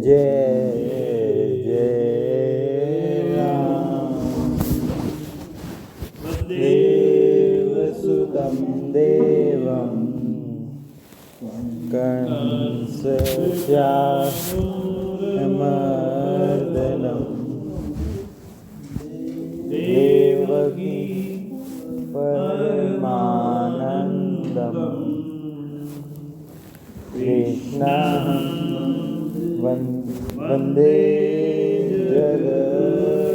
जय जय राम। देवसुतं देवं कंसचाणूरमर्दनं देवकी परमानन्दं कृष्णं वन्दे जगद्गुरुं।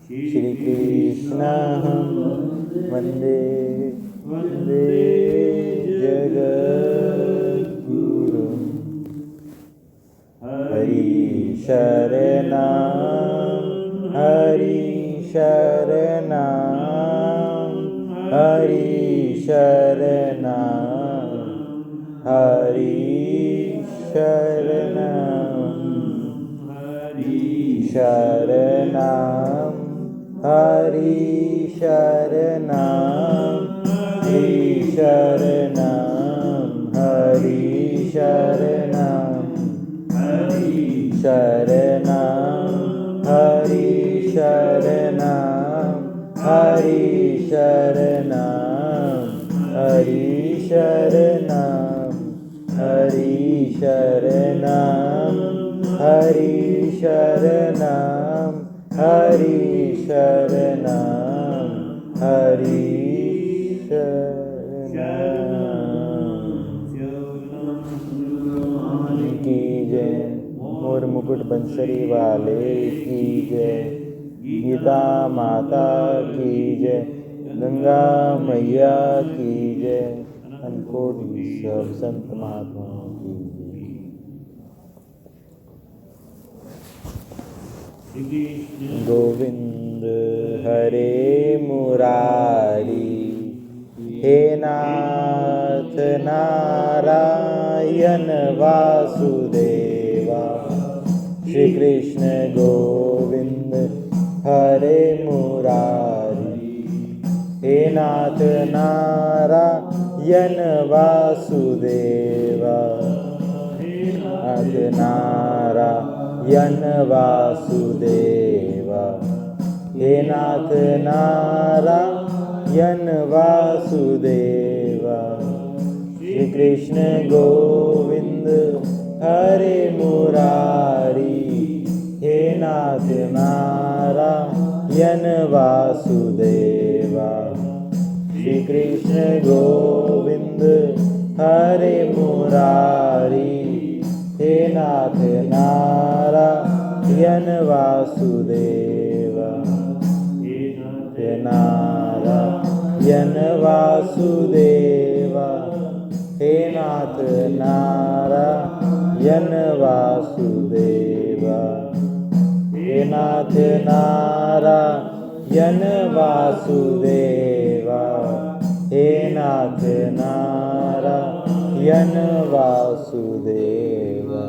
श्रीकृष्णं वन्दे जगद्गुरुं। हरि शरणं हरि शरणं हरि शरणं हरि शरणं हरि शरणं हरि शरणं हरि शरणं हरि शरणं हरि शरणं हरि शरणं हरि शरणं हरि शरणं हरि शरणं हरि शरणं हरि शरणं हरि शरणं की जय। मोर मुकुट बंसरी वाले की जय। गीता माता की जय। गंगा मैया की जय। अनकोटि सब संत महात्माओं की जय। गोविंद हरे मुरारी हे नाथ नारायण वासुदेवा। श्री कृष्ण गोविंद हरे मुरारी हे नाथ नारायण वासुदेवा। नाथ नारायण वासुदेवा हे नाथ नारायण वासुदेवा। श्री कृष्ण गोविंद हरे मुरारी हे नाथ नारायण वासुदेवा। श्री कृष्ण गोविंद हरे मुरारी हे नाथ नारायण वासुदेवा। हे नारायण वासुदेवा हे नाथ नारायण वासुदेवा। हे नाथ नारायण वासुदेवा हे नाथ नारायण वासुदेवा।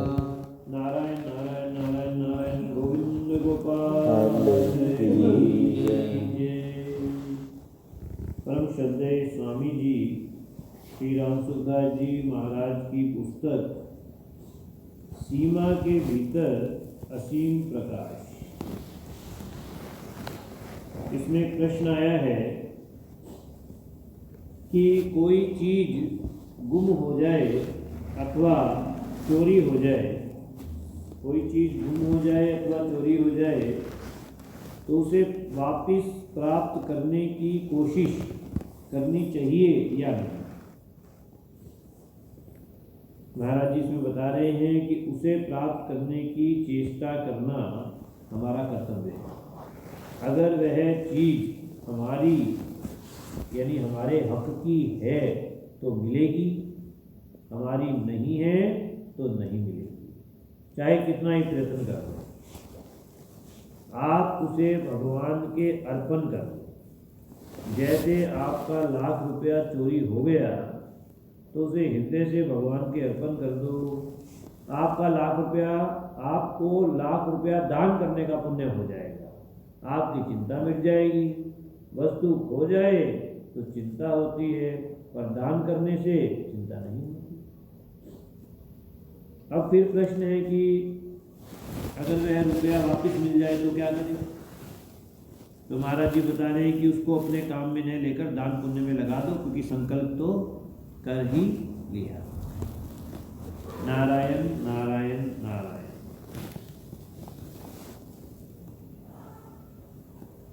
नारायण नारायण नारायण नारायण गोविंद गोपाल। परम श्रद्धेय स्वामी जी श्री राम सुखदास जी महाराज की पुस्तक सीमा के भीतर असीम प्रकाश। इसमें प्रश्न आया है कि कोई चीज गुम हो जाए अथवा चोरी हो जाए, कोई चीज गुम हो जाए अथवा चोरी हो जाए तो उसे वापस प्राप्त करने की कोशिश करनी चाहिए या नहीं। महाराज जी इसमें बता रहे हैं कि उसे प्राप्त करने की चेष्टा करना हमारा कर्तव्य है। अगर वह चीज हमारी यानी हमारे हक की है तो मिलेगी, हमारी नहीं है तो नहीं मिलेगी, चाहे कितना ही प्रयत्न कर लो। आप उसे भगवान के अर्पण कर दो। जैसे आपका लाख रुपया चोरी हो गया तो उसे हृदय से भगवान के अर्पण कर दो। आपका लाख रुपया, आपको लाख रुपया दान करने का पुण्य हो जाएगा, आपकी चिंता मिट जाएगी। वस्तु खो जाए तो चिंता होती है, पर दान करने से चिंता नहीं होती। अब फिर प्रश्न है कि अगर वह रुपया वापस मिल जाए तो क्या करें? तो महाराज जी बता रहे हैं कि उसको अपने काम में नहीं लेकर दान पुण्य में लगा दो, क्योंकि संकल्प तो कर ही लिया। नारायण नारायण नारायण।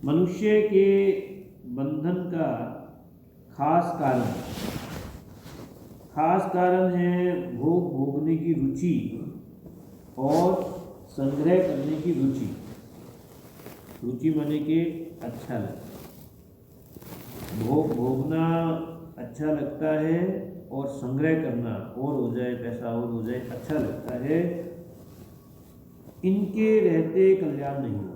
मनुष्य के बंधन का खास कारण है भोग भोगने की रुचि और संग्रह करने की रुचि। रुचि माने के अच्छा लगता है, भोग भोगना अच्छा लगता है और संग्रह करना और हो जाए, पैसा और हो जाए, अच्छा लगता है। इनके रहते कल्याण नहीं हो सकता।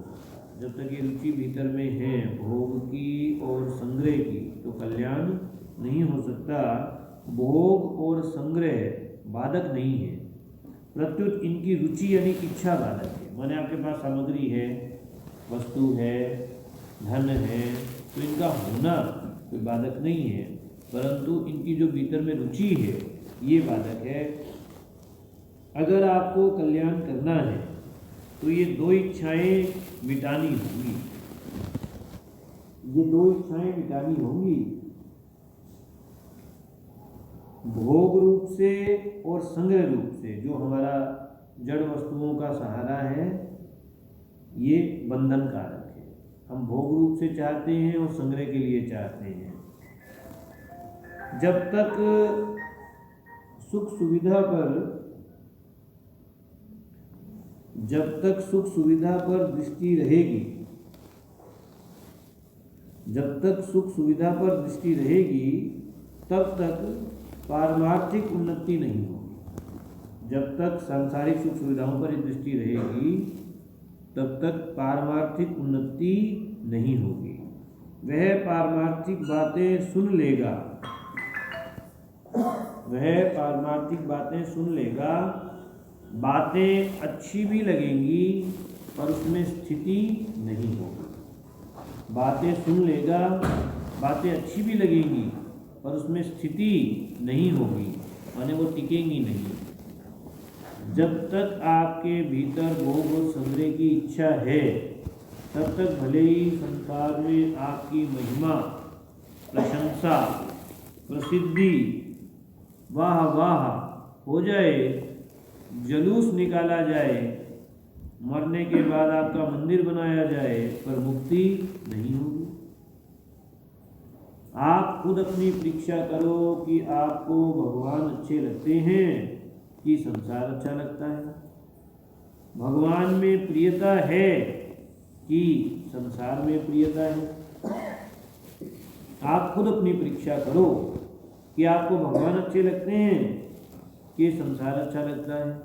जब तक ये रुचि भीतर में है भोग की और संग्रह की, तो कल्याण नहीं हो सकता। भोग और संग्रह बाधक नहीं है, प्रत्युत इनकी रुचि यानी इच्छा बाधक है। माने आपके पास सामग्री है, वस्तु है, धन है, तो इनका होना कोई बाधक नहीं है, परंतु इनकी जो भीतर में रुचि है ये बाधक है। अगर आपको कल्याण करना है तो ये दो इच्छाएं मिटानी होंगी। ये दो इच्छाएं मिटानी होंगी, भोग रूप से और संग्रह रूप से। जो हमारा जड़ वस्तुओं का सहारा है ये बंधन कारक है। हम भोग रूप से चाहते हैं और संग्रह के लिए चाहते हैं। जब तक सुख सुविधा पर दृष्टि रहेगी, तब तक पारमार्थिक उन्नति नहीं होगी। जब तक सांसारिक सुख सुविधाओं पर दृष्टि रहेगी तब तक पारमार्थिक उन्नति नहीं होगी। वह पारमार्थिक बातें सुन लेगा, बातें अच्छी भी लगेंगी पर उसमें स्थिति नहीं होगी। बातें सुन लेगा, बातें अच्छी भी लगेंगी पर उसमें स्थिति नहीं होगी, माने वो टिकेंगी नहीं। जब तक आपके भीतर भोग और संग्रह की इच्छा है तब तक भले ही संसार में आपकी महिमा, प्रशंसा, प्रसिद्धि, वाह वाह हो जाए, जुलूस निकाला जाए, मरने के बाद आपका मंदिर बनाया जाए, पर मुक्ति नहीं होगी। आप खुद अपनी परीक्षा करो कि आपको भगवान अच्छे लगते हैं कि संसार अच्छा लगता है। भगवान में प्रियता है कि संसार में प्रियता है। आप खुद अपनी परीक्षा करो कि आपको भगवान अच्छे लगते हैं कि संसार अच्छा लगता है।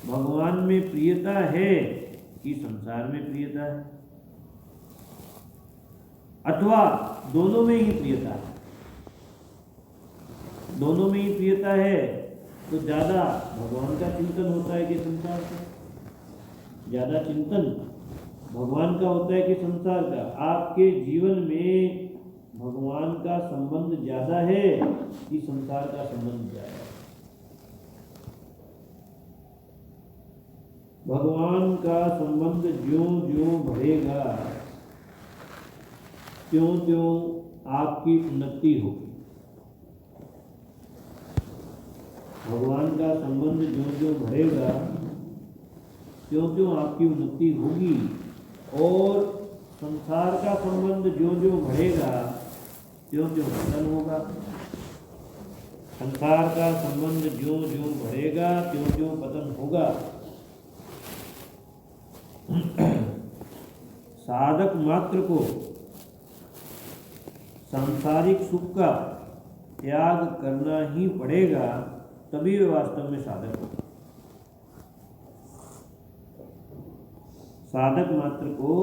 भगवान में प्रियता है कि संसार में प्रियता है, अथवा दोनों में ही प्रियता है। दोनों में ही प्रियता है तो ज़्यादा भगवान का चिंतन होता है कि संसार का? ज़्यादा चिंतन भगवान का होता है कि संसार का? आपके जीवन में भगवान का संबंध ज़्यादा है कि संसार का संबंध ज़्यादा है? भगवान का संबंध ज्यों-ज्यों बढ़ेगा त्यों-त्यों आपकी उन्नति होगी। भगवान का संबंध ज्यों-ज्यों बढ़ेगा त्यों-त्यों आपकी उन्नति होगी, और संसार का संबंध ज्यों-ज्यों बढ़ेगा त्यों-त्यों पतन होगा। संसार का संबंध ज्यों-ज्यों बढ़ेगा त्यों-त्यों पतन होगा। साधक मात्र को सांसारिक सुख का त्याग करना ही पड़ेगा, तभी वे वास्तव में साधक होगा। साधक मात्र को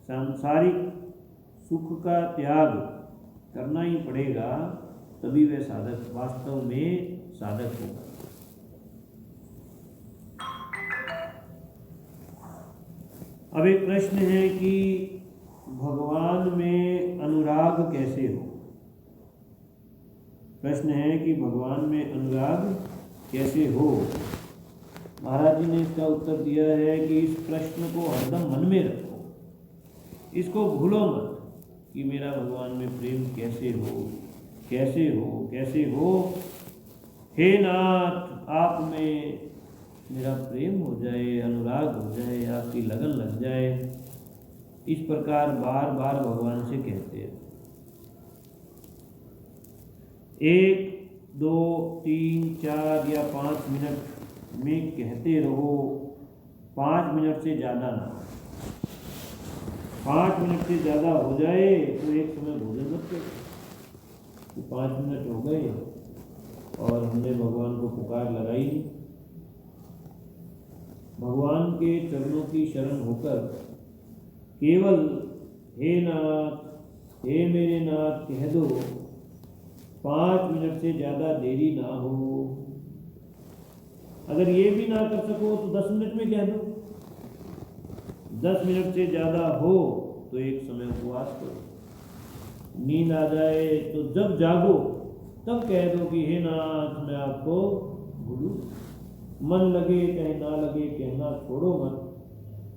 सांसारिक सुख का त्याग करना ही पड़ेगा, तभी वह साधक वास्तव में साधक होगा। अब एक प्रश्न है कि भगवान में अनुराग कैसे हो? प्रश्न है कि भगवान में अनुराग कैसे हो? महाराज जी ने इसका उत्तर दिया है कि इस प्रश्न को हरदम मन में रखो, इसको भूलो मत कि मेरा भगवान में प्रेम कैसे हो, कैसे हो, कैसे हो। हे नाथ, आप में मेरा प्रेम हो जाए, अनुराग हो जाए, आपकी लगन लग जाए। इस प्रकार बार बार भगवान से कहते हैं। 1, 2, 3, 4 या 5 मिनट में कहते रहो, 5 मिनट से ज़्यादा ना। 5 मिनट से ज़्यादा हो जाए तो एक समय भोजन मत करो। 5 मिनट हो गए और हमने भगवान को पुकार लगाई। भगवान के चरणों की शरण होकर केवल हे नाथ, हे मेरे नाथ कह दो। 5 मिनट से ज़्यादा देरी ना हो। अगर ये भी ना कर सको तो 10 मिनट में कह दो। 10 मिनट से ज़्यादा हो तो एक समय उपवास करो। नींद आ जाए तो जब जागो तब कह दो कि हे नाथ, मैं आपको भूलूं। मन लगे चाहे ना लगे, कहना छोड़ो मत।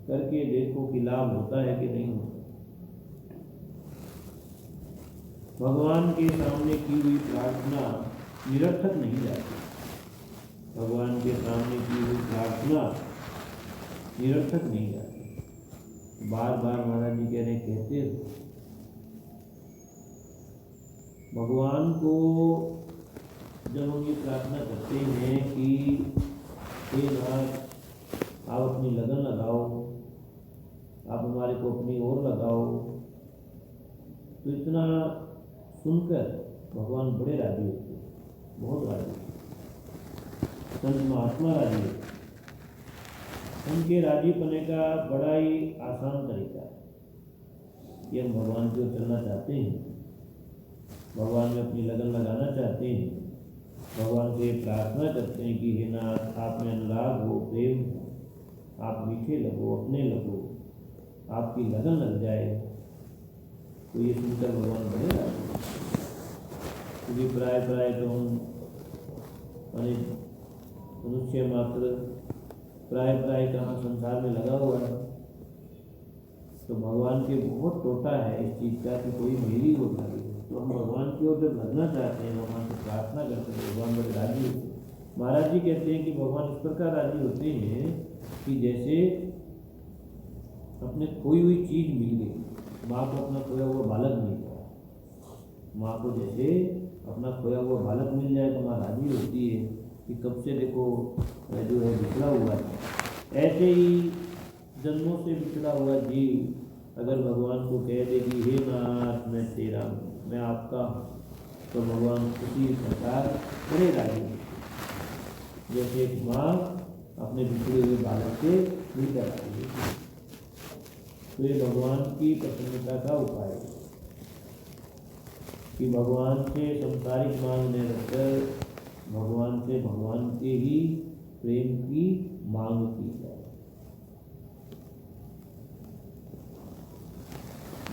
करके देखो कि लाभ होता है कि नहीं होता। भगवान के सामने की हुई प्रार्थना निरर्थक नहीं जाती। भगवान के सामने की हुई प्रार्थना निरर्थक नहीं जाती। बार बार महाराज जी कह रहे, कहते हो। भगवान को जब हम ये प्रार्थना करते हैं कि हे नाथ, आप अपनी लगन लगाओ, आप हमारे को अपनी ओर लगाओ, तो इतना सुनकर भगवान बड़े राजी होते हैं, बहुत राजी। संत महात्मा राजी होते। उनके राजी पने का बड़ा ही आसान तरीका है कि हम भगवान की ओर चलना चाहते हैं, भगवान में अपनी लगन लगाना चाहते हैं, भगवान से प्रार्थना करते हैं कि हे नाथ, आप में अनुराग हो, प्रेम हो, आप मीठे लगो, अपने लगो, आपकी लगन लग जाए। तो ये सुनकर भगवान बड़े राजी। क्योंकि प्राय तो हम मनुष्य मात्र प्राय कहाँ संसार में लगा हुआ है। तो भगवान के बहुत टोटा है इस चीज़ का कि कोई मेरी ओर लगे। तो हम भगवान की ओर जब लगना चाहते हैं, भगवान से प्रार्थना करते हैं, भगवान बड़े राजी होते हैं। महाराज जी कहते हैं कि भगवान इस प्रकार राजी होते हैं कि जैसे अपने खोई हुई चीज़ मिल गई। माँ को अपना खोया हुआ बालक मिल गया। माँ को जैसे अपना खोया हुआ बालक मिल जाए तो माँ राजी होती है कि कब से देखो जो है बिछड़ा हुआ है। ऐसे ही जन्मों से बिछड़ा हुआ जीव अगर भगवान को कह दे कि हे नाथ, मैं तेरा हूँ, मैं आपका हूँ, तो भगवान उसी प्रकार बड़े राजी होते। जैसे एक माँ अपने बिछड़े हुए बालक से मिलकर आती है। तो ये भगवान की प्रसन्नता का उपाय है कि भगवान से संसारिक मांग न रखकर भगवान से भगवान के ही प्रेम की मांग की जाए।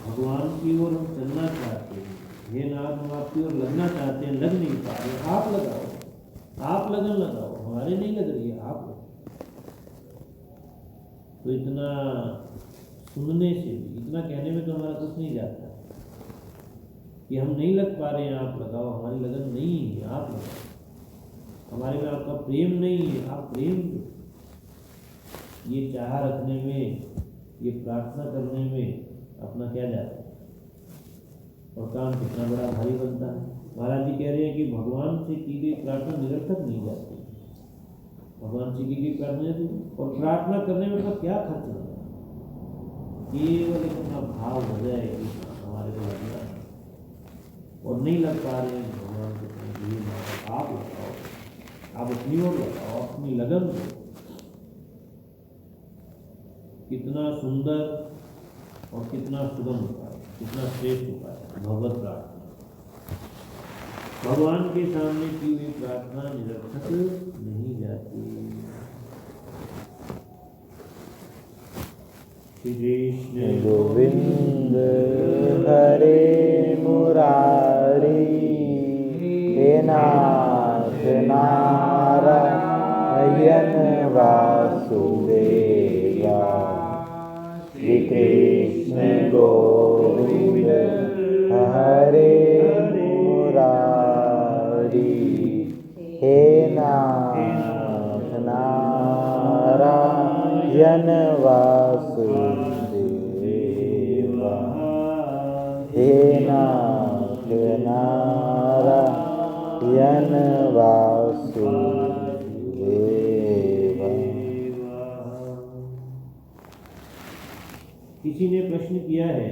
भगवान की ओर हम चलना चाहते हैं, हे नाथ, हम आपकी ओर लगना चाहते हैं, लग नहीं पा रहे। आप लगाओ, आप लगन लगाओ, हमारे नहीं लग रही है, आप लगाओ। तो इतना सुनने से भी, इतना कहने में तो हमारा कुछ नहीं जाता कि हम नहीं लग पा रहे हैं, आप लगाओ, हमारी लगन नहीं है, आप लगाओ, हमारे में आपका प्रेम नहीं है, आप प्रेम दो। ये चाह रखने में, ये प्रार्थना करने में अपना क्या जाता है और काम कितना बड़ा भारी बनता है। महाराज जी कह रहे हैं कि भगवान से की गई प्रार्थना निरर्थक नहीं जाती। भगवान से की गई प्रार्थना और प्रार्थना करने में तो क्या खर्च होगा, केवल इतना भाव हो जाए कि हमारे को लगना है और नहीं लग पा रहे हैं भगवान को। आप लगाओ, आप अपनी ओर लगाओ, अपनी लगन दो। कितना सुंदर और कितना सुगम उपाय, कितना श्रेष्ठ उपाय भगवत प्रार्थना। भगवान के सामने की हुई प्रार्थना निरर्थक नहीं जाती। श्री कृष्ण गोविंद हरे मुरारी, हे नाथ नारायण वासुदेवा श्री कृष्ण गोविंद हरे मुरारी हे नाथ नारायण वासुदेवा हे नाथ नारायण वासुदेवा। किसी ने प्रश्न किया है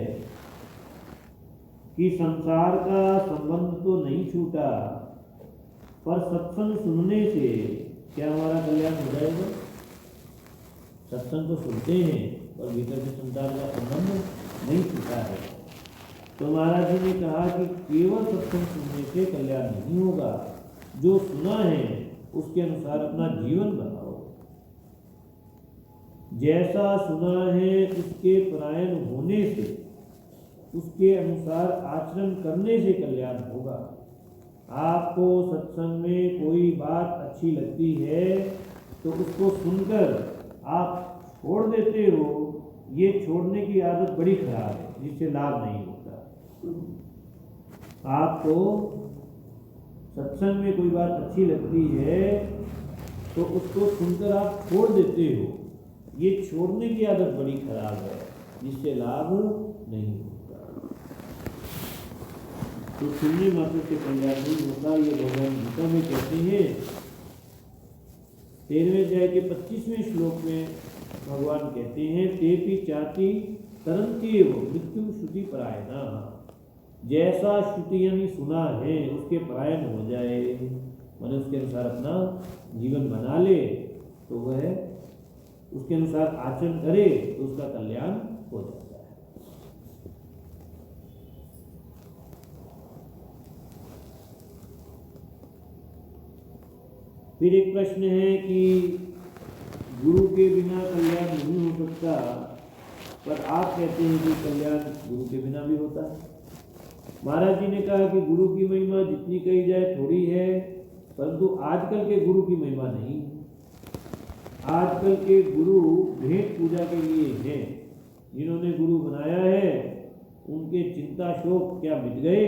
कि संसार का संबंध तो नहीं छूटा, पर सत्संग सुनने से क्या हमारा कल्याण हो जाएगा? सत्संग तो सुनते हैं पर भीतर से संसार का संबंध नहीं छूटा है। तो महाराज जी ने कहा कि केवल सत्संग सुनने से कल्याण नहीं होगा, जो सुना है उसके अनुसार अपना जीवन बनाओ। जैसा सुना है उसके परायण होने से, उसके अनुसार आचरण करने से कल्याण होगा। आपको सत्संग में कोई बात अच्छी लगती है तो उसको सुनकर आप छोड़ देते हो, ये छोड़ने की आदत बड़ी खराब है, जिससे लाभ नहीं होता। आपको सत्संग में कोई बात अच्छी लगती है तो उसको सुनकर आप छोड़ देते हो, ये छोड़ने की आदत बड़ी खराब है, जिससे लाभ नहीं होता। तो सुनने मात्र से कल्याण नहीं होता, ये भगवान गीता में कहते हैं। 13वें अध्याय के 25वें श्लोक में भगवान कहते हैं, तेपि चाति तरन्त्येव मृत्यु श्रुति परायणा। जैसा श्रुति यानी सुना है उसके परायण हो जाए, माने उसके अनुसार अपना जीवन बना ले, तो वह उसके अनुसार आचरण करे तो उसका कल्याण हो जाता है। फिर एक प्रश्न है कि गुरु के बिना कल्याण नहीं हो सकता, पर आप कहते हैं कि कल्याण गुरु के बिना भी होता है। महाराज जी ने कहा कि गुरु की महिमा जितनी कही जाए थोड़ी है, परंतु आजकल के गुरु की महिमा नहीं। आजकल के गुरु भेंट पूजा के लिए हैं। जिन्होंने गुरु बनाया है उनके चिंता शोक क्या मिट गए?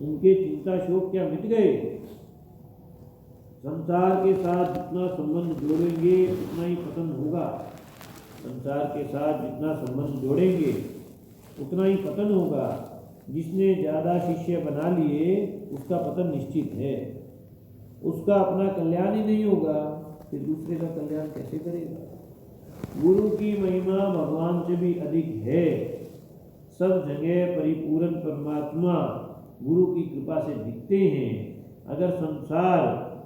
उनके चिंता शोक क्या मिट गए? संसार के साथ जितना संबंध जोड़ेंगे उतना ही पतन होगा। संसार के साथ जितना संबंध जोड़ेंगे उतना ही पतन होगा। जिसने ज़्यादा शिष्य बना लिए उसका पतन निश्चित है। उसका अपना कल्याण ही नहीं होगा, फिर दूसरे का कल्याण कैसे करेगा? गुरु की महिमा भगवान से भी अधिक है। सब जगह परिपूर्ण परमात्मा गुरु की कृपा से दिखते हैं। अगर संसार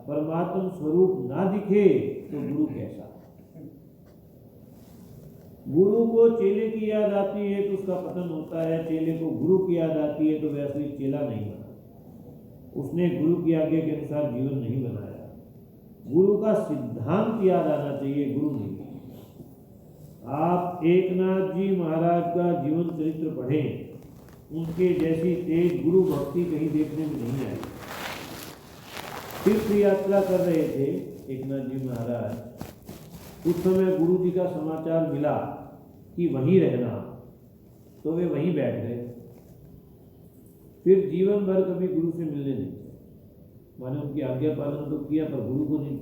परमात्म स्वरूप ना दिखे तो गुरु कैसा? गुरु को चेले की याद आती है तो उसका पतन होता है, चेले को गुरु की याद आती है तो वह असली चेला नहीं बना। उसने गुरु की आज्ञा के अनुसार जीवन नहीं बनाया। गुरु का सिद्धांत याद आना चाहिए, गुरु नहीं। आप एकनाथ जी महाराज का जीवन चरित्र पढ़ें, उनके जैसी तेज गुरु भक्ति कहीं देखने में नहीं आई। तीर्थ यात्रा कर रहे थे एकनाथ जी महाराज, उस समय गुरु जी का समाचार मिला कि वहीं रहना, तो वे वहीं बैठ गए। फिर जीवन भर कभी गुरु से मिलने नहीं गए। माने उनकी आज्ञा पालन तो किया पर गुरु को नहीं।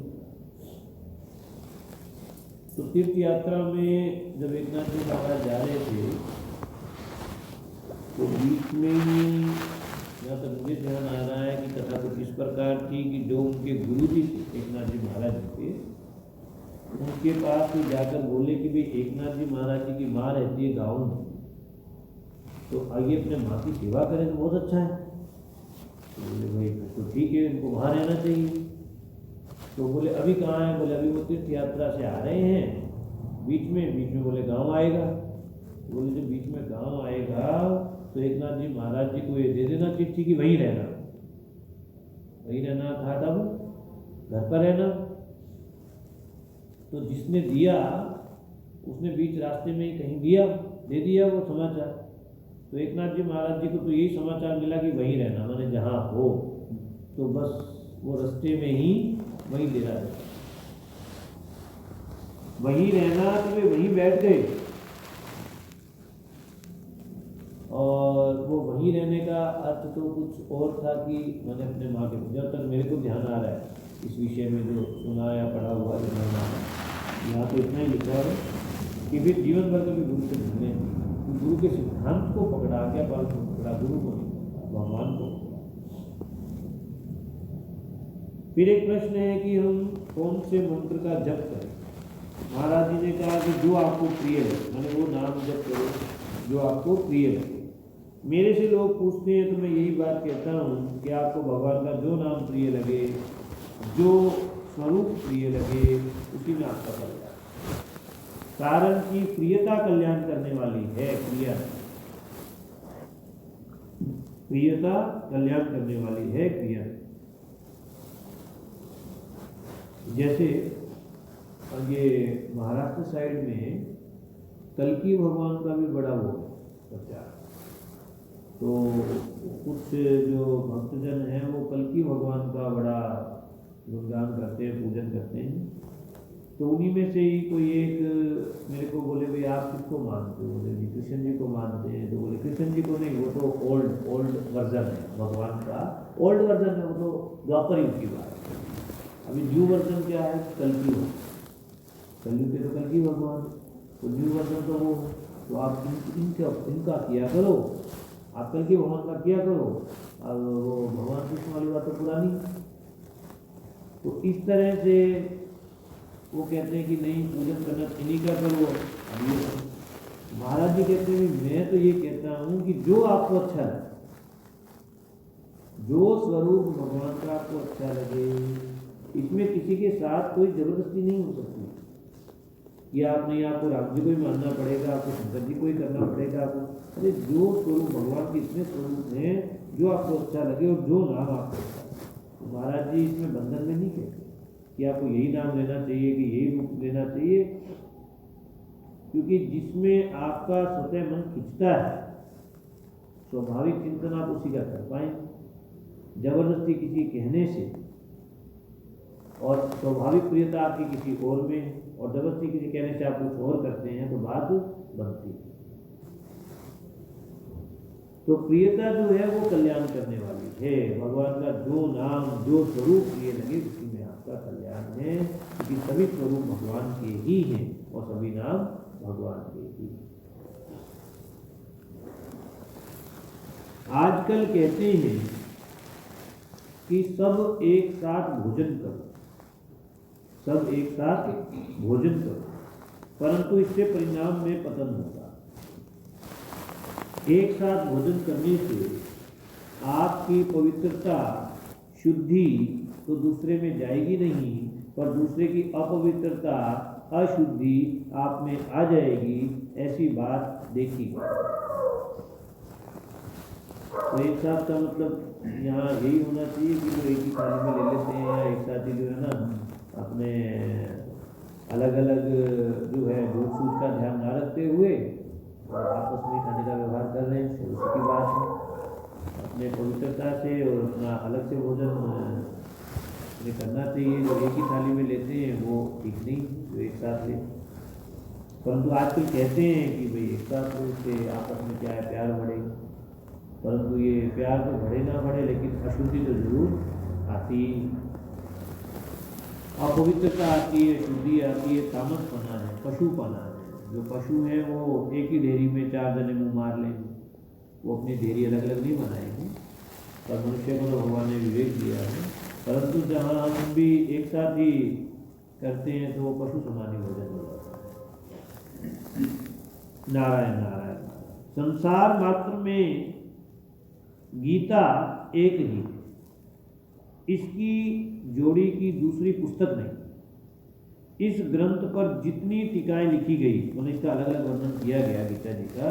तो तीर्थ यात्रा में जब एकनाथ जी महाराज जा रहे थे तो बीच में ही यहाँ तक मुझे ध्यान आ रहा है कि कथा कुछ इस प्रकार थी कि जो उनके गुरु जी थे एकनाथ जी महाराज जी थे, उनके पास तो जाकर बोले कि भाई एकनाथ जी महाराज जी की माँ रहती है गाँव में, तो आइए अपने माँ की सेवा करें तो बहुत अच्छा है। तो बोले भाई तो ठीक है, इनको वहाँ रहना चाहिए। तो बोले अभी कहाँ है? बोले अभी वो तीर्थ यात्रा से आ रहे हैं, बीच में बोले गाँव आएगा। बोले जब बीच में गाँव आएगा तो एकनाथ जी महाराज जी को ये दे देना चिट्ठी कि वहीं रहना। वहीं रहना था तब घर पर रहना। तो जिसने दिया उसने बीच रास्ते में ही कहीं दे दिया वो समाचार। तो एकनाथ जी महाराज जी को तो यही समाचार मिला कि वहीं रहना, माने जहाँ हो, तो बस वो रास्ते में ही वहीं दे रहा है। वहीं रहना तो वे वहीं बैठ गए, और वो वहीं रहने का अर्थ तो कुछ और था कि मैंने अपने माँ के, जब तक मेरे को ध्यान आ रहा है इस विषय में जो सुना या पढ़ा हुआ जो मैंने, यहाँ तो इतना ही लिखा है कि फिर जीवन भर कभी गुरु से मिलने, गुरु के सिद्धांत को पकड़ा, क्या पाल को पकड़ा, गुरु को नहीं पकड़ा, भगवान को। फिर एक प्रश्न है कि हम कौन से मंत्र का जप करें। महाराज जी ने कहा कि जो आपको प्रिय लगे, मैंने वो नाम जप करो जो आपको प्रिय लगे। मेरे से लोग पूछते हैं तो मैं यही बात कहता हूँ कि आपको भगवान का जो नाम प्रिय लगे, जो स्वरूप प्रिय लगे, उसी में आपका कल्याण। कारण कि प्रियता कल्याण करने वाली है, प्रियता कल्याण करने वाली है क्रिया। जैसे ये महाराष्ट्र साइड में कल्कि भगवान का भी बड़ा वो प्रचार, तो कुछ जो भक्तजन हैं वो कल्कि भगवान का बड़ा गुणगान करते हैं, पूजन करते हैं। तो उन्हीं में से ही कोई एक मेरे को बोले भाई आप किसको मानते हो, बोले जी कृष्ण जी को मानते हैं। तो बोले कृष्ण जी को नहीं, वो तो ओल्ड वर्जन है भगवान का, ओल्ड वर्जन है, वो तो द्वापर युग की बात है। अभी न्यू वर्जन क्या है, कल्कि हो, कलयुग के तो कल्कि भगवान, तो न्यू वर्जन तो वो, तो आप इनका किया करो, आप कल्कि भगवान का किया करो, और वो भगवान कृष्ण वाली बात तो पुरानी। तो इस तरह से वो कहते हैं कि नहीं पूजन करना इन्हीं का करो। अब ये महाराज जी कहते हैं मैं तो ये कहता हूँ कि जो आपको अच्छा लगे, जो स्वरूप भगवान का आपको अच्छा लगे, इसमें किसी के साथ कोई जबरदस्ती नहीं हो सकती कि आप नहीं, आपको राम जी को ही मानना पड़ेगा, आपको शंकर जी को ही करना पड़ेगा, आपको, अरे जो स्वरूप भगवान के इतने स्वरूप हैं जो आपको अच्छा लगे और जो नाम आपको अच्छा लगे। तो महाराज जी इसमें बंधन में नहीं कहते कि आपको यही नाम लेना चाहिए कि यही रूप लेना चाहिए, क्योंकि जिसमें आपका स्वतः मन खिंचता है, स्वाभाविक चिंतन आप उसी का कर पाएंगे। जबरदस्ती किसी कहने से, और स्वाभाविक प्रियता आपकी किसी और में, और जबरदस्ती किसी कहने से आप कुछ और करते हैं, तो बात बनती है। तो प्रियता जो है वो कल्याण करने वाली है। भगवान का जो नाम, जो स्वरूप प्रिय लगे, उसी में आपका कल्याण है, क्योंकि सभी स्वरूप भगवान के ही हैं और सभी नाम भगवान के ही। आजकल कहते हैं कि सब एक साथ भोजन करो, सब एक साथ भोजन करो, परंतु इससे परिणाम में पतन होगा। एक साथ भोजन करने से आपकी पवित्रता, शुद्धि तो दूसरे में जाएगी नहीं, पर दूसरे की अपवित्रता, अशुद्धि आप में आ जाएगी, ऐसी बात देखी। तो एक साथ का मतलब यहाँ यही होना चाहिए कि जो एक ही थाली में ले लेते हैं, या एक साथ ही जो है ना अपने अलग अलग जो है दूध सूद का ध्यान ना रखते हुए और आपस में खाने का व्यवहार कर रहे हैं, उसी की बात है। अपने पवित्रता से और अपना अलग से भोजन ये करना चाहिए। जो एक ही थाली में लेते हैं वो ठीक नहीं, जो एक साथ ले। परंतु आजकल कहते हैं कि भाई एक साथ से आपस में क्या है, प्यार बढ़ेगा, परंतु ये प्यार तो बढ़े ना बढ़े, लेकिन अशुद्धि तो जरूर आती, अपवित्रता आती है, शुद्धि आती है, तामसपना है, पशुपना है। जो पशु हैं वो एक ही ढेरी में 4 जने मुँह मार लेंगे, वो अपनी ढेरी अलग अलग नहीं बनाएंगे, पर मनुष्य को तो भगवान ने विवेक दिया है। परंतु जहाँ हम भी एक साथ ही करते हैं तो वो पशु समान ही भोजन हो जाता है। नारायण नारायण। संसार मात्र में गीता एक ही है, इसकी जोड़ी की दूसरी पुस्तक नहीं। इस ग्रंथ पर जितनी टीकाएं लिखी गई, मतलब इसका अलग अलग वर्णन किया गया गीता जी का,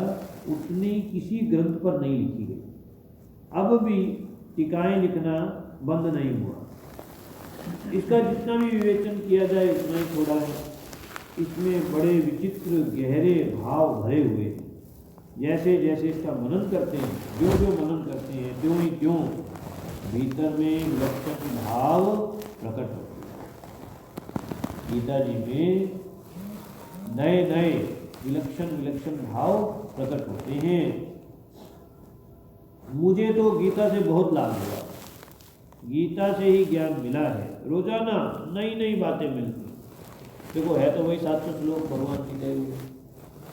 उतनी किसी ग्रंथ पर नहीं लिखी गई। अब भी टीकाएं लिखना बंद नहीं हुआ। इसका जितना भी विवेचन किया जाए उतना ही थोड़ा है। इसमें बड़े विचित्र गहरे भाव भरे हुए हैं। जैसे जैसे इसका मनन करते हैं, जो जो मनन करते हैं, त्यों ही त्यों भीतर में विलक्षण भाव प्रकट होते हैं। गीता जी में नए नए विलक्षण विलक्षण भाव प्रकट होते हैं। मुझे तो गीता से बहुत लाभ हुआ, गीता से ही ज्ञान मिला है। रोजाना नई नई बातें मिलती। देखो है तो वही 700 श्लोक भगवान की दे हुए,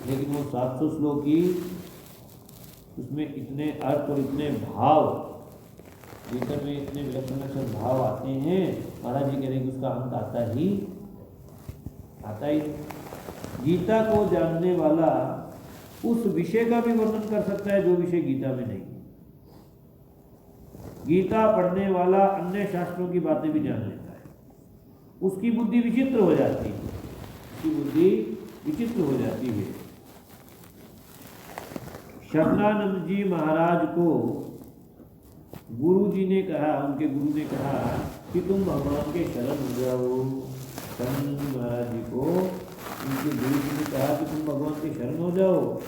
लेकिन वो 700 श्लोक ही उसमें इतने अर्थ और इतने भाव, गीता में इतने विलक्षण विलक्षण भाव आते हैं। महाराज जी कह रहे हैं कि उसका अंत आता ही गीता को जानने वाला उस विषय का भी वर्णन कर सकता है जो विषय गीता में नहीं। गीता पढ़ने वाला अन्य शास्त्रों की बातें भी जान लेता है। उसकी बुद्धि विचित्र हो जाती है, उसकी बुद्धि विचित्र हो जाती है। शरणानंद जी महाराज को गुरु जी ने कहा, उनके गुरु ने कहा कि तुम भगवान के शरण हो जाओ। शरणानंद जी महाराज जी को उनके गुरु जी ने कहा कि तुम भगवान के शरण हो जाओ,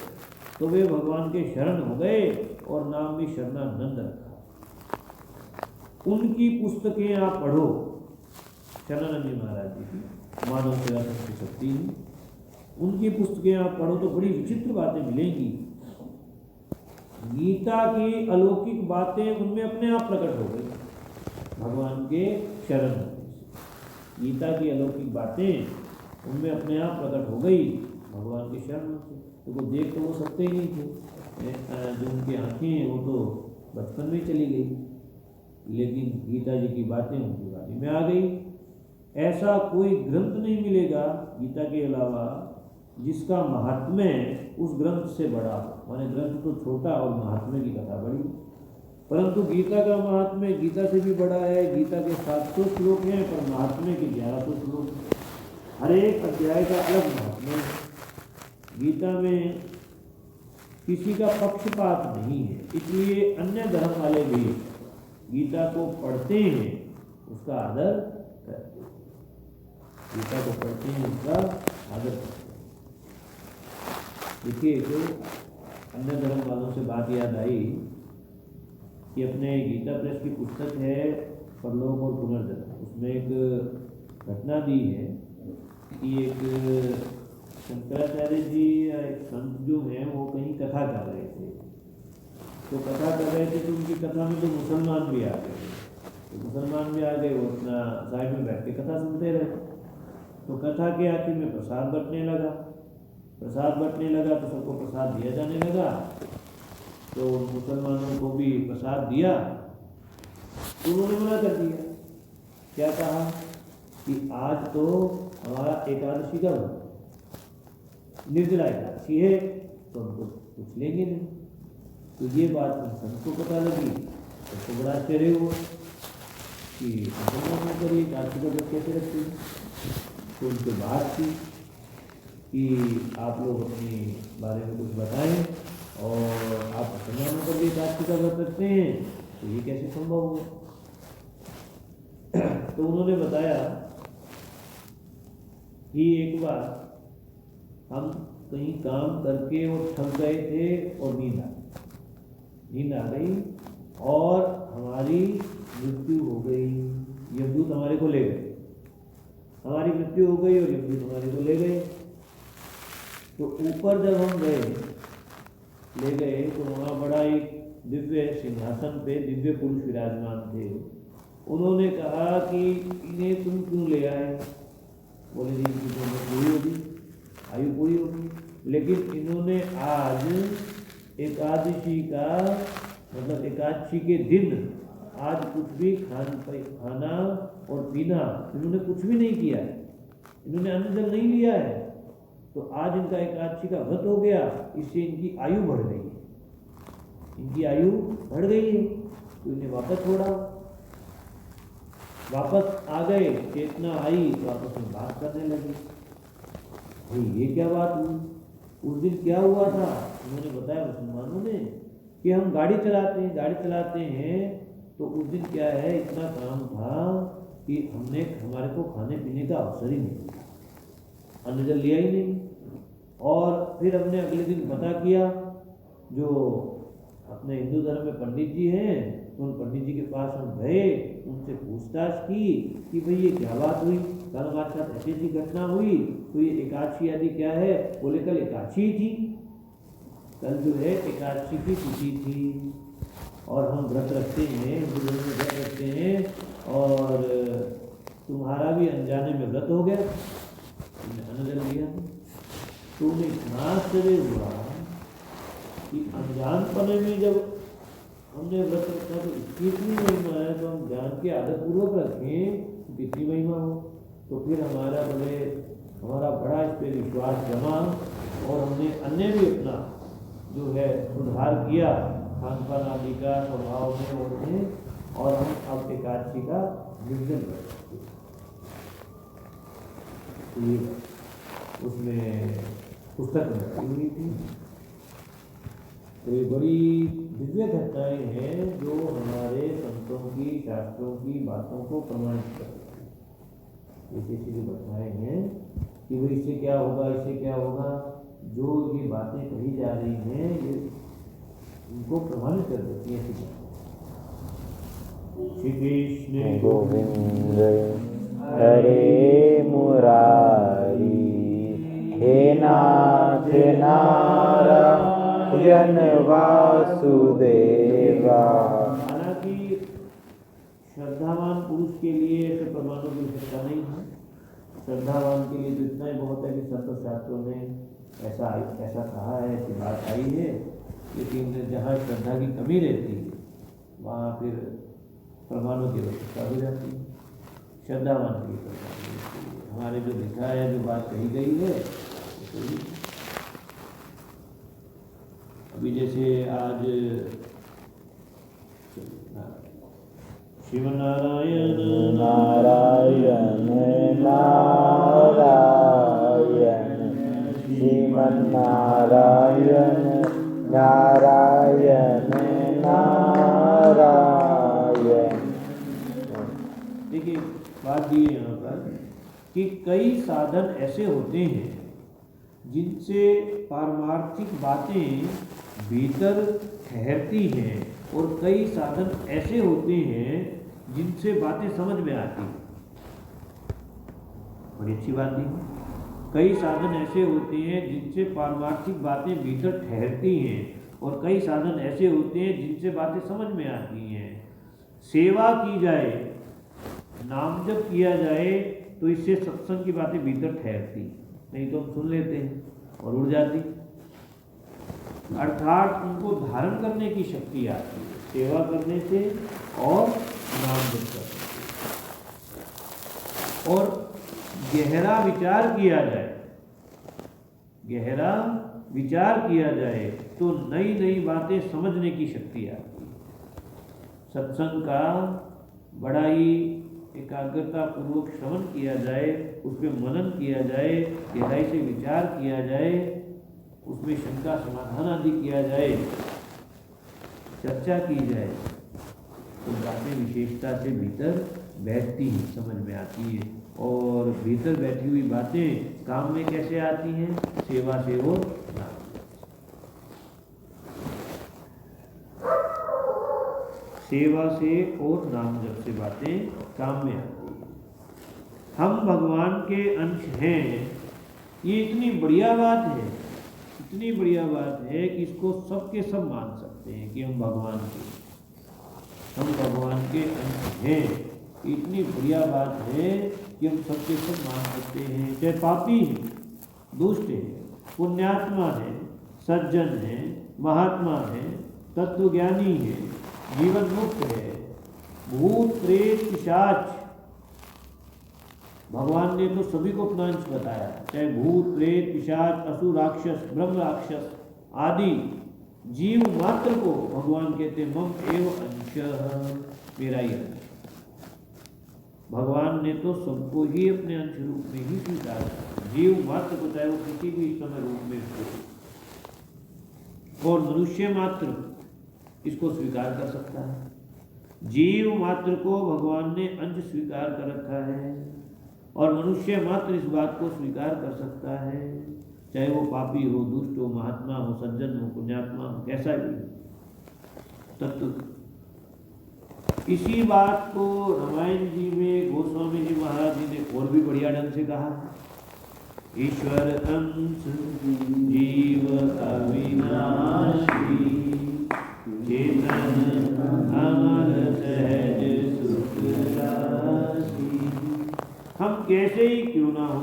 तो वे भगवान के शरण हो गए और नाम भी शरणानंद रखा। उनकी पुस्तकें आप पढ़ो, शरणानंद जी महाराज जी की मानव सेवा शक्ति, उनकी पुस्तकें आप पढ़ो तो बड़ी विचित्र बातें मिलेंगी। गीता की अलौकिक बातें उनमें अपने आप प्रकट हो गई भगवान के शरण होने से। गीता की अलौकिक बातें उनमें अपने आप प्रकट हो गई भगवान के शरण से। तो वो देख तो वो सकते ही नहीं थे, जो उनकी आंखें हैं वो तो बचपन में चली गई, लेकिन गीता जी की बातें उनकी वाणी में आ गई। ऐसा कोई ग्रंथ नहीं मिलेगा गीता के अलावा जिसका महात्म्य उस ग्रंथ से बड़ा हो। माने ग्रंथ तो छोटा और महात्म्य की कथा बड़ी, परंतु गीता का महात्म्य गीता से भी बड़ा है। गीता के 700 श्लोक हैं पर महात्म्य के 1100 श्लोक। हर एक अध्याय का अलग महात्म्य है। गीता में किसी का पक्षपात नहीं है, इसलिए अन्य धर्म वाले भी गीता को पढ़ते हैं, उसका आदर करते हैं। गीता को पढ़ते हैं, उसका आदर करते हैं। देखिए, जो अन्य धर्म वालों से बात याद आई कि अपने गीता प्रेस की पुस्तक है परलोक और पुनर्जन्म, उसमें एक घटना दी है कि एक शंकराचार्य जी या एक संत जो हैं वो कहीं कथा कर रहे थे। तो कथा कर रहे थे तो उनकी कथा में तो मुसलमान भी आ गए। तो मुसलमान भी आ गए, वो अपना साइड में बैठ के कथा सुनते रहे। तो कथा के आखिर में प्रसाद बंटने लगा। प्रसाद बंटने लगा तो सबको प्रसाद दिया जाने लगा। तो मुसलमानों को भी प्रसाद दिया तो उन्होंने मना कर दिया। क्या कहा कि आज तो हमारा एकादशी का निर्जला एकादशी है, तो हमको कुछ लेंगे नहीं। तो ये बात उन संत को पता लगी तो बड़ा आश्चर्य हुआ कि मुसलमानों पर एकादशी का व्रत कैसे रखते हैं। तो उनसे बात की कि आप लोग अपने बारे में कुछ बताएं और आप मुसलमानों पर भी एकादशी का व्रत रखते हैं, तो ये कैसे संभव हुआ। तो उन्होंने बताया कि एक बार हम कहीं काम करके और थक गए थे और नींद आ गई और हमारी मृत्यु हो गई। यमदूत हमारे को ले गए, हमारी मृत्यु हो गई और यमदूत हमारे को ले गए। तो ऊपर जब हम ले गए तो वहाँ बड़ा एक दिव्य सिंहासन पे दिव्य पुरुष विराजमान थे। उन्होंने कहा कि इन्हें तुम क्यों ले आए। बोले जी इनकी तो उम्र पूरी होगी, आयु पूरी होगी, लेकिन इन्होंने आज एकादशी का मतलब एकादशी के दिन आज कुछ भी खाना और पीना इन्होंने कुछ भी नहीं किया है, इन्होंने अन्न जल नहीं लिया है। तो आज इनका एकादशी का व्रत हो गया, इससे इनकी आयु बढ़ गई है, इनकी आयु बढ़ गई है। तो इन्हें वापस छोड़ा, वापस आ गए, चेतना आई तो आपस में बात करने लगे। भाई ये क्या बात हुई, उस दिन क्या हुआ था। उन्होंने बताया मुसलमानों ने कि हम गाड़ी चलाते हैं तो उस दिन क्या है इतना काम था कि हमारे को खाने पीने का अवसर ही नहीं मिला, अन्न जल लिया ही नहीं। और फिर हमने अगले दिन पता किया, जो अपने हिंदू धर्म में पंडित जी हैं तो उन पंडित जी के पास हम गए उनसे पूछताछ की कि भाई ये क्या बात हुई, कल हमारे साथ ऐसी ऐसी घटना हुई, तो ये एकादशी आदि क्या है? बोले कल एकादशी ही थी, कल जो है एकादशी की तिथि थी और हम व्रत रखते हैं, हिंदू धर्म में व्रत रखते हैं और तुम्हारा भी अनजाने में व्रत हो गया, तुमने अन्न जल दिया। तो उन्हें इतना आश्चर्य हुआ कि अनजानपने में जब हमने व्रत रखा तो इसकी इतनी महिमा है, तो हम ज्ञान के आदत पूर्वक रखें तो कितनी महिमा हो। तो फिर हमारा बड़ा इस पर विश्वास जमा और हमने अन्य भी अपना जो है सुधार किया खान पान आदि का स्वभाव में और हम अब एकादशी का निर्जन कर सकते। तो ये उसमें पुस्तक में रखी हुई थी। तो ये बड़ी दिव्य घटनाएं हैं जो हमारे संतों की शास्त्रों की बातों को प्रमाणित करती हैं। ऐसी ऐसी जो घटनाएं हैं कि वो इससे क्या होगा, इससे क्या होगा, जो ये बातें कही जा रही हैं ये उनको प्रमाणित कर देती है। श्री कृष्ण गोविंद हरे मुरारी, हे नाथ नारायण वासुदेवा। हालांकि श्रद्धावान पुरुष के लिए ऐसे प्रमाणों की आवश्यकता नहीं है। श्रद्धावान के लिए तो इतना ही बहुत है कि सत्य शास्त्रों में ऐसा कहा है, ऐसी बात आई है। लेकिन जहाँ श्रद्धा की कमी रहती है वहाँ फिर प्रमाणों की आवश्यकता हो जाती है। श्रद्धावान के लिए हमारे जो लिखा है, जो बात कही गई है, तो अभी जैसे आज शिव नारायण नारायण नारायण श्रीमन नारायण नारायण नारायण। देखिए बात ये यहाँ पर कि कई साधन ऐसे होते हैं जिनसे पारमार्थिक बातें भीतर ठहरती हैं और कई साधन ऐसे होते हैं जिनसे बातें समझ में आती हैं। बड़ी अच्छी बात है। कई साधन ऐसे होते हैं जिनसे पारमार्थिक बातें भीतर ठहरती हैं और कई साधन ऐसे होते हैं जिनसे बातें समझ में आती हैं। सेवा की जाए, नाम जप किया जाए तो इससे सत्संग की बातें भीतर ठहरती, नहीं तो हम सुन लेते हैं और उड़ जाती। अर्थात उनको धारण करने की शक्ति आती है सेवा करने से और नाम जप करने से। और गहरा विचार किया जाए तो नई नई बातें समझने की शक्ति आती है। सत्संग का बड़ा ही एकाग्रता पूर्वक श्रवण किया जाए, उसमें मनन किया जाए, गहराई से विचार किया जाए, उसमें शंका समाधान आदि किया जाए, चर्चा की जाए, तो बातें विशेषता से भीतर बैठती ही समझ में आती है। और भीतर बैठी हुई बातें काम में कैसे आती हैं? सेवा से और नाम से। सेवा से और नाम जप से बातें काम में आती हैं। हम भगवान के अंश हैं, ये इतनी बढ़िया बात है, इतनी बढ़िया बात है कि इसको सबके सब मान सकते हैं कि हम भगवान के अंश हैं। इतनी बढ़िया बात है कि हम सबके सब मान सकते हैं, चाहे पापी हैं, दुष्ट हैं, पुण्यात्मा हैं, सज्जन हैं, महात्मा हैं, तत्वज्ञानी हैं, जीवन मुक्त है, भूत प्रेत पिशाच। भगवान ने तो सभी को अपना अंश बताया, चाहे भूत प्रेत पिशाच, असुर राक्षस, ब्रह्म राक्षस आदि जीव मात्र को भगवान कहते मम एव अंश, मेरा ही अंश। भगवान ने तो सबको ही अपने अंश रूप में ही स्वीकार किया, जीव मात्र को, चाहे वो किसी भी समय रूप में हो। और मनुष्य मात्र इसको स्वीकार कर सकता है। जीव मात्र को भगवान ने अंश स्वीकार कर रखा है और मनुष्य मात्र इस बात को स्वीकार कर सकता है, चाहे वो पापी हो, दुष्ट हो, महात्मा हो, सज्जन हो, पुण्यात्मा हो, कैसा भी हो। इसी बात को रामायण जी में गोस्वामी जी महाराज जी ने और भी बढ़िया ढंग से कहा। ईश्वर अंश जीव अविनाशी, चेतन अमर सहज सुख राशि। हम कैसे ही क्यों ना हो,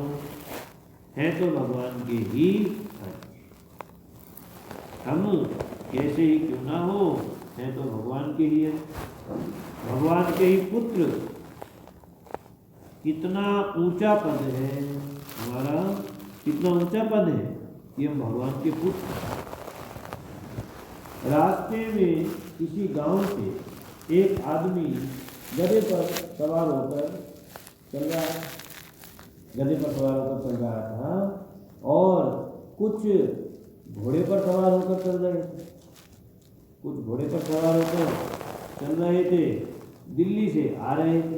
हैं तो भगवान के ही अंश। हम कैसे ही क्यों ना हो, हैं तो भगवान के ही अंश, भगवान के ही पुत्र। कितना ऊंचा पद है हमारा, कितना ऊंचा पद है कि हम भगवान के पुत्र। रास्ते में किसी गांव से एक आदमी गधे पर सवार होकर चल रहा है, गधे पर सवार होकर चल रहा था और कुछ घोड़े पर सवार होकर चल रहे थे। कुछ घोड़े पर सवार होकर चल रहे थे, दिल्ली से आ रहे थे,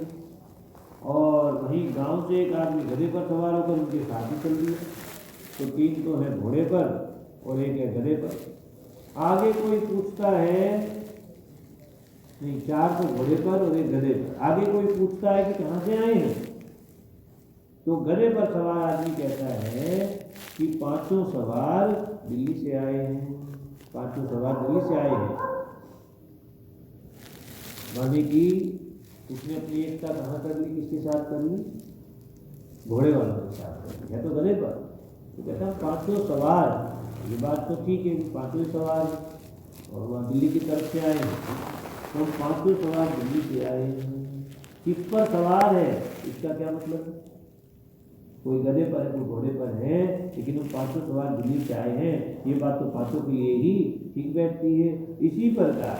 और वहीं गांव से एक आदमी गधे पर सवार होकर उनके साथ ही चल दिया। तो 3 तो है घोड़े पर और एक है गधे पर। आगे कोई पूछता है, नहीं 4 तो घोड़े पर और एक गधे पर। आगे कोई पूछता है कि कहाँ से आए हैं, तो गधे पर सवार आदमी कहता है कि 5 सवार दिल्ली से आए हैं, 5 सवार दिल्ली से आए हैं। माने कि उसने अपनी एकता कहाँ कर ली, किसके साथ कर ली, घोड़े वालों के साथ कर ली, है तो गधे पर। तो कहता है 5 सवार, ये बात तो ठीक है, 5 सवार और वहाँ दिल्ली की तरफ से आए हैं, तो 5 सवार दिल्ली से आए हैं। किस पर सवार है इसका क्या मतलब है? कोई गधे पर है, कोई घोड़े पर है, लेकिन उन 5 सवार दिल्ली से आए हैं, ये बात तो 5 के लिए ही ठीक बैठती है। इसी प्रकार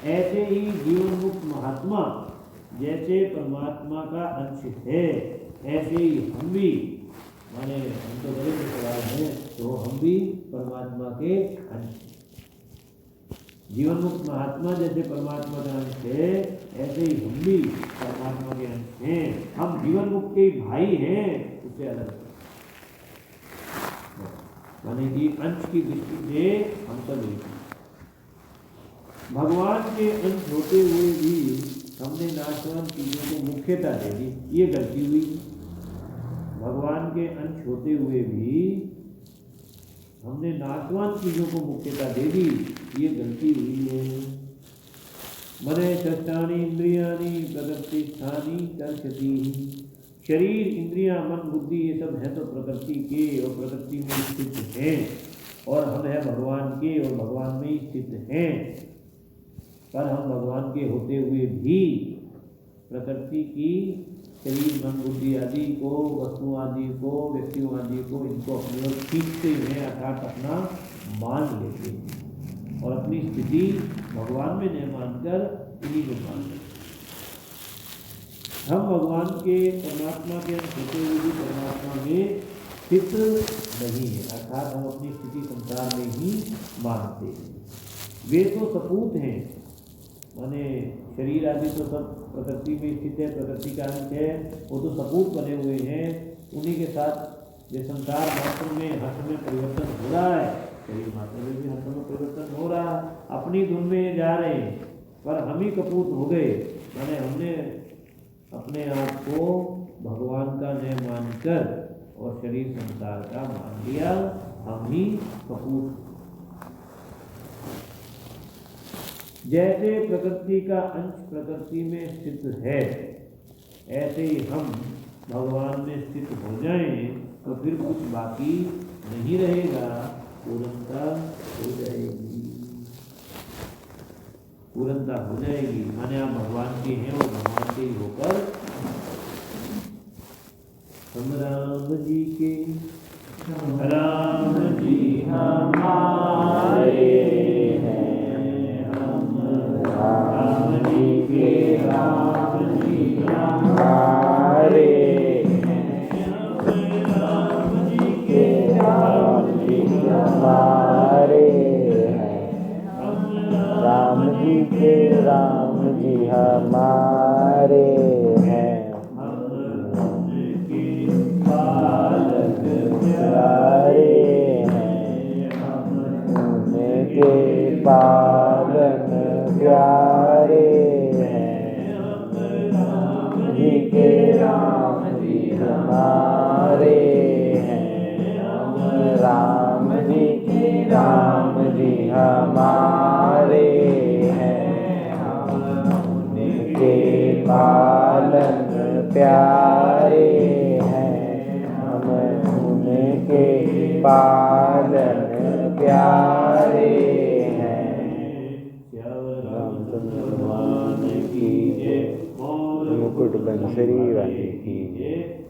ऐसे ही जीवन मुक्त महात्मा जैसे परमात्मा का अंश है, ऐसे ही हम भी, माने हम तो गधे के सवार हैं, तो हम भी परमात्मा के अंश। जीवन मुक्त महात्मा जैसे परमात्मा का अंश है, ऐसे ही हम भी परमात्मा के अंश हैं। हम जीवन मुक्त के भाई हैं, उससे अलग, माने कि अंश की दृष्टि से हम सब एक। भगवान के अंश होते हुए भी हमने नाशवान चीजों को मुख्यता दे दी, ये गलती हुई। भगवान के अंश होते हुए भी हमने नाशवान चीजों को मुख्यता दे दी, ये गलती हुई है। मने षष्ठानि इंद्रियाणि प्रकृति स्थानी कर्षति। शरीर, इंद्रियां, मन, बुद्धि ये सब है तो प्रकृति के और प्रकृति में स्थित हैं, और हम है भगवान के और भगवान में स्थित हैं। पर हम भगवान के होते हुए भी प्रकृति की शरीर, मन, बुद्धि आदि को, वस्तुओं आदि को, व्यक्तियों आदि को, इनको अपनी ओर खींचते हैं, अर्थात अपना मान लेते हैं और अपनी स्थिति भगवान में नहीं मानकर इन्हीं में मान लेते। हम भगवान के, परमात्मा के अंश होते हुए भी परमात्मा में स्थित नहीं है, अर्थात हम अपनी स्थिति संसार में ही मानते हैं। वे तो सपूत हैं, माने शरीर आदि तो सब प्रकृति में स्थित है, प्रकृति का अंश है, वो तो सपूत बने हुए हैं। उन्हीं के साथ ये संसार मात्र में हर्ष में परिवर्तन हो रहा है, शरीर मात्र में भी हर्ष में परिवर्तन हो रहा है, अपनी धुन में जा रहे हैं। पर हम ही कपूत हो गए, माने हमने अपने आप को भगवान का न मानकर और शरीर संसार का मान लिया, हम ही कपूत। जैसे प्रकृति का अंश प्रकृति में स्थित है, ऐसे ही हम भगवान में स्थित हो जाएं तो फिर कुछ बाकी नहीं रहेगा, पूर्णता हो जाएगी, पूर्णता हो जाएगी। माने आप भगवान के हैं और भगवान के ही होकर। हम राम जी के, राम जी हमारे हैं, हम राम जी के, राम जी हमारे हैं, राम जी के, राम जी हमारे हैं, राम जी के, राम जी हमारे हैं, प्यारे हैं, उनके पालन प्यारे हैं। के राम जी हमारे हैं, हम राम जी हमारे हैं, हम उनके पालन प्यारे हैं, हम उनके पालन प्यारे हैं। रामचंद्र भगवान की जय, मुकुट बंसरी वाले की जय।